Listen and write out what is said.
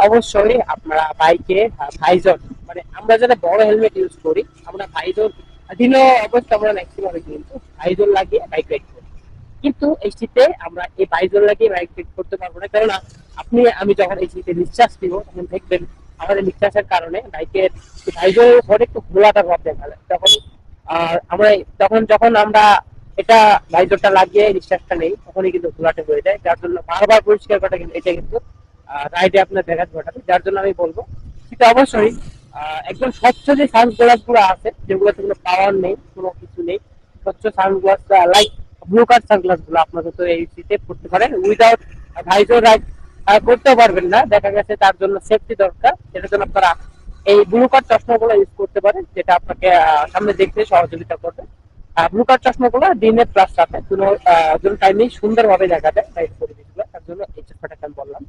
অবশ্যই আপনারা বাইকে ভাইজর, মানে আমরা যারা বড় হেলমেট ইউজ করি, আমরা ভাইজর দিনও অবশ্যই আমরা ম্যাক্সিমাম কিন্তু ভাইজর লাগিয়ে বাইক রাইড করি। কিন্তু এই শীতে আমরা এই ভাইজর লাগিয়ে বাইক রাইড করতে পারবো না, কেননা আমি যখন এই শীতে নিঃশ্বাস নিব তখন দেখবেন আমাদের নিঃশ্বাসের কারণে বাইকের ভাইজরের উপরে একটু ঘোলাটা ভাব দেখা যায় তখন। আর আমরা তখন যখন আমরা এটা ভাইজরটা লাগিয়ে নিঃশ্বাসটা নেই তখনই কিন্তু ঘোলাটে হয়ে যায়, যার জন্য বারবার পরিষ্কার করাটা কিন্তু এটা কিন্তু রাইডে আপনার ব্যাঘাত ঘটাবে। যার জন্য আমি বলবো সেটা অবশ্যই একদম স্বচ্ছ যে সানগ্লাস গুলো আছে, যেগুলোতে কোনো পাওয়ার নেই, কোনো কিছু নেই, স্বচ্ছ sunglass like blue card sunglass গুলো আপনারা তো এই শীতে পড়তে পারেন উইদাউট ভাইজর রাইড করতেও পারবেন না, দেখা গেছে তার জন্য সেফটি দরকার, সেটার জন্য আপনারা এই ব্লু কার্ড চশমাগুলো ইউজ করতে পারেন, যেটা আপনাকে সামনে দেখতে সহযোগিতা করবে। ব্লু কার্ড চশমাগুলো দিনে প্লাস রাতে দুটো টাইমেই সুন্দরভাবে দেখা যায় বাইরের পরিবেশগুলো, তার জন্য এই চশমাটাকে আমি বললাম।